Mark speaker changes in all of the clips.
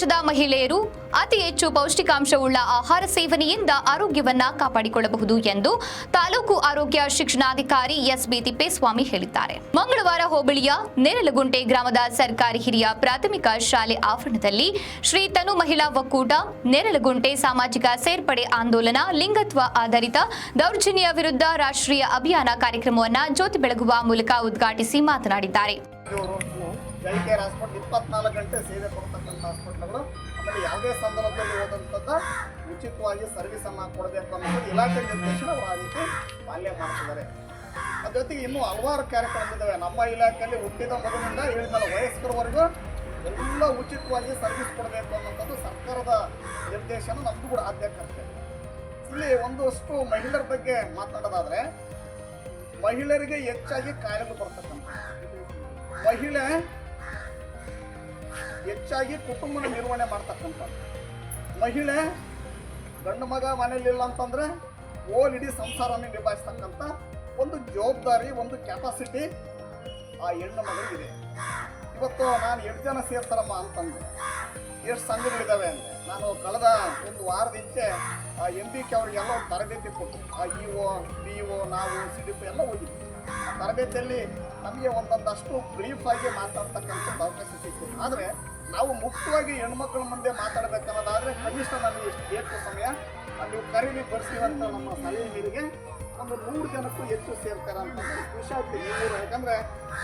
Speaker 1: ದೇಶದ ಮಹಿಳೆಯರು ಅತಿ ಹೆಚ್ಚು ಪೌಷ್ಟಿಕಾಂಶವುಳ್ಳ ಆಹಾರ ಸೇವನೆಯಿಂದ ಆರೋಗ್ಯವನ್ನ ಕಾಪಾಡಿಕೊಳ್ಳಬಹುದು ಎಂದು ತಾಲೂಕು ಆರೋಗ್ಯ ಶಿಕ್ಷಣಾಧಿಕಾರಿ ಎಸ್ಬಿ ತಿಪ್ಪೇಸ್ವಾಮಿ ಹೇಳಿದ್ದಾರೆ. ಮಂಗಳವಾರ ಹೋಬಳಿಯ ನೇರಲಗುಂಟೆ ಗ್ರಾಮದ ಸರ್ಕಾರಿ ಹಿರಿಯ ಪ್ರಾಥಮಿಕ ಶಾಲೆ ಆವರಣದಲ್ಲಿ ಶ್ರೀ ತನು ಮಹಿಳಾ ಒಕ್ಕೂಟ ನೇರಲಗುಂಟೆ ಸಾಮಾಜಿಕ ಸೇರ್ಪಡೆ ಆಂದೋಲನ ಲಿಂಗತ್ವ ಆಧಾರಿತ ದೌರ್ಜನ್ಯ ವಿರುದ್ಧ ರಾಷ್ಟ್ರೀಯ ಅಭಿಯಾನ ಕಾರ್ಯಕ್ರಮವನ್ನು ಜ್ಯೋತಿ ಬೆಳಗುವ ಮೂಲಕ ಉದ್ಘಾಟಿಸಿ ಮಾತನಾಡಿದ್ದಾರೆ.
Speaker 2: ಹೆಲ್ತ್ ಹಾಸ್ಪಿಟಲ್ 24 ಗಂಟೆ ಸೇವೆ ಕೊಡ್ತಕ್ಕಂಥ ಹಾಸ್ಪಿಟಲ್ಗಳು ಆಮೇಲೆ ಯಾವುದೇ ಸಂದರ್ಭದಲ್ಲಿ ಹೋದಂಥದ್ದು ಉಚಿತವಾಗಿ ಸರ್ವಿಸ್ ಅನ್ನು ಕೊಡಬೇಕು ಅನ್ನೋದು ಇಲಾಖೆ ನಿರ್ದೇಶನ ಅವರು ಆ ರೀತಿ ಪಾಲನೆ ಮಾಡ್ತಿದ್ದಾರೆ. ಅದ್ರ ಜೊತೆಗೆ ಇನ್ನೂ ಹಲವಾರು ಕಾರ್ಯಕ್ರಮಗಳಿದ್ದಾವೆ. ನಮ್ಮ ಇಲಾಖೆಯಲ್ಲಿ ಹುಟ್ಟಿದ ಮಗುವಿನಿಂದ 7 ವಯಸ್ಕರವರೆಗೂ ಎಲ್ಲ ಉಚಿತವಾಗಿ ಸರ್ವಿಸ್ ಕೊಡಬೇಕು ಅನ್ನೋಂಥದ್ದು ಸರ್ಕಾರದ ನಿರ್ದೇಶನ ನಮ್ಮದು ಕೂಡ ಆದ್ಯ ಕರ್ತವ್ಯ. ಇಲ್ಲಿ ಒಂದಷ್ಟು ಮಹಿಳೆಯರ ಬಗ್ಗೆ ಮಾತನಾಡೋದಾದ್ರೆ ಮಹಿಳೆಯರಿಗೆ ಹೆಚ್ಚಾಗಿ ಕಾಯಿಲೆಗಳು ಬರ್ತಕ್ಕಂಥ ಮಹಿಳೆ ಹೆಚ್ಚಾಗಿ ಕುಟುಂಬದ ನಿರ್ವಹಣೆ ಮಾಡ್ತಕ್ಕಂಥ ಮಹಿಳೆ ಗಂಡು ಮಗ ಮನೇಲಿಲ್ಲ ಅಂತಂದ್ರೆ ಇಡೀ ಸಂಸಾರವನ್ನು ನಿಭಾಯಿಸ್ತಕ್ಕಂಥ ಒಂದು ಜವಾಬ್ದಾರಿ ಒಂದು ಕೆಪಾಸಿಟಿ ಆ ಹೆಣ್ಣು ಮಗಳಿಗಿದೆ. ಇವತ್ತು ನಾನು 8 ಜನ ಸೇರ್ತಾರಮ್ಮ ಅಂತಂದು ಎಷ್ಟು ಸಂಘಗಳಿದ್ದಾವೆ ಅಂದರೆ ನಾನು ಕಳೆದ ಒಂದು ವಾರದ ಹಿಂದೆ MBK ಅವರಿಗೆಲ್ಲ ಒಂದು ತರಬೇತಿ ಕೊಟ್ಟು EO BO ನಾವು CDP ಎಲ್ಲ ಹೋಗಿದ್ವಿ. ಆ ತರಬೇತಿಯಲ್ಲಿ ನಮಗೆ ಒಂದೊಂದಷ್ಟು ಬ್ರೀಫಾಗಿ ಮಾತಾಡ್ತಕ್ಕಂಥದ್ದು ಅವಕಾಶ ಸಿಕ್ತು. ಆದರೆ ನಾವು ಮುಖ್ಯವಾಗಿ ಹೆಣ್ಮಕ್ಳ ಮುಂದೆ ಮಾತಾಡಬೇಕನ್ನೋದಾದರೆ ಕನಿಷ್ಠ ನನಗೆ ಎಷ್ಟು ಬೇಕು ಸಮಯ ನೀವು ಕರೀಲಿ ಬರ್ತೀವಂತ ನಮ್ಮ ಸಲಹೆ ಮೇರೆಗೆ ಒಂದು 100 ಜನಕ್ಕೂ ಹೆಚ್ಚು ಸೇರ್ತಾರೆ ಅಂತ ಖುಷಿ ಆಗ್ತದೆ. ಇವರು ಯಾಕಂದರೆ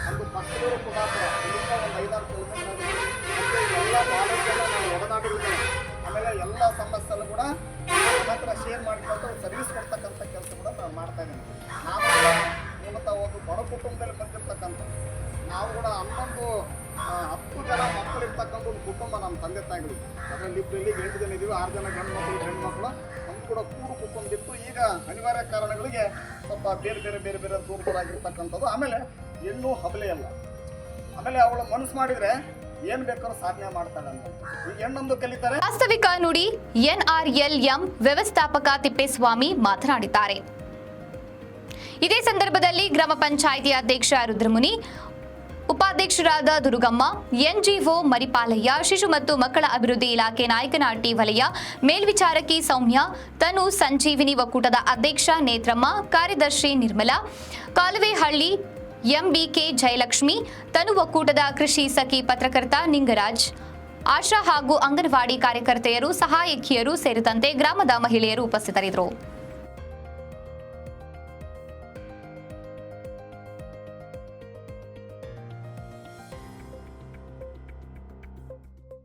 Speaker 2: ಒಂದು ಪಕ್ಕದವರು ಕುದಾಪುರ ಇಲ್ಲಿಂದ ಒಂದು 5-6 ಕಿಲೋಮೀಟರ್ ಎಲ್ಲ ಬಾಲಕರೆಲ್ಲ ನಾವು ಒಡನಾಡಿರ್ತೇವೆ. ಆಮೇಲೆ ಎಲ್ಲ ಸಮಸ್ಯೆಲ್ಲೂ ಕೂಡ ಮಾತ್ರ ಶೇರ್ ಮಾಡಿಕೊಂಡು ಸರ್ವಿಸ್ ಕೊಡ್ತಕ್ಕಂಥ ಕೆಲಸ ಕೂಡ ನಾನು ಮಾಡ್ತಾ ಇದ್ದೀನಿ. ನಾವು ಕೂಡ ಮೂಲತಃ ಒಂದು ಬಡ ಕುಟುಂಬದಲ್ಲಿ ಬಂದಿರ್ತಕ್ಕಂಥ ನಾವು ಕೂಡ 10 ಜನ ಮಕ್ಕಳು ಇರ್ತಕ್ಕಂಥ ಒಂದು ಕುಟುಂಬ ನಮ್ಮ ತಂದೆ ತಾಯಿಗಳು. ಅದರಲ್ಲಿ ಇಬ್ಬರಲ್ಲಿ 8 ಜನ ಇದ್ದೀವಿ, 6 ಜನ ಗಂಡು ಮಕ್ಕಳು ನಮ್ಗೆ ಕೂಡ ಕೂಡು ಕುಟುಂಬಿತ್ತು. ಈಗ ಅನಿವಾರ್ಯ ಕಾರಣಗಳಿಗೆ ಸ್ವಲ್ಪ ಬೇರೆ ದೂರದೂರಾಗಿರ್ತಕ್ಕಂಥದ್ದು. ಆಮೇಲೆ ಹೆಣ್ಣು ಹಬಲೆಯಲ್ಲ, ಆಮೇಲೆ ಅವಳು ಮನಸ್ಸು ಮಾಡಿದರೆ ಏನ್ ಬೇಕಾದ್ರೂ ಸಾಧನೆ ಮಾಡ್ತಾಳೆ ಅಂತ ಈಗ ಹೆಣ್ಣೊಂದು ಕಲಿತಾರೆ.
Speaker 1: ವಾಸ್ತವಿಕ ನುಡಿ NRLM ವ್ಯವಸ್ಥಾಪಕ ತಿಪ್ಪೇಸ್ವಾಮಿ ಮಾತನಾಡಿದ್ದಾರೆ. ಇದೇ ಸಂದರ್ಭದಲ್ಲಿ ಗ್ರಾಮ ಪಂಚಾಯಿತಿ ಅಧ್ಯಕ್ಷ ರುದ್ರಮುನಿ, ಉಪಾಧ್ಯಕ್ಷರಾದ ದುರ್ಗಮ್ಮ, NGO ಮರಿಪಾಲಯ್ಯ, ಶಿಶು ಮತ್ತು ಮಕ್ಕಳ ಅಭಿವೃದ್ಧಿ ಇಲಾಖೆ ನಾಯಕನಹಟ್ಟಿ ವಲಯ ಮೇಲ್ವಿಚಾರಕಿ ಸೌಮ್ಯ, ತನು ಸಂಜೀವಿನಿ ಒಕ್ಕೂಟದ ಅಧ್ಯಕ್ಷ ನೇತ್ರಮ್ಮ, ಕಾರ್ಯದರ್ಶಿ ನಿರ್ಮಲಾ, ಕಾಲುವೆಹಳ್ಳಿ MBK ಜಯಲಕ್ಷ್ಮಿ, ತನು ಒಕ್ಕೂಟದ ಕೃಷಿ ಸಖಿ ಪತ್ರಕರ್ತ ನಿಂಗರಾಜ್, ಆಶಾ ಹಾಗೂ ಅಂಗನವಾಡಿ ಕಾರ್ಯಕರ್ತೆಯರು, ಸಹಾಯಕಿಯರು ಸೇರಿದಂತೆ ಗ್ರಾಮದ ಮಹಿಳೆಯರು ಉಪಸ್ಥಿತರಿದ್ದರು.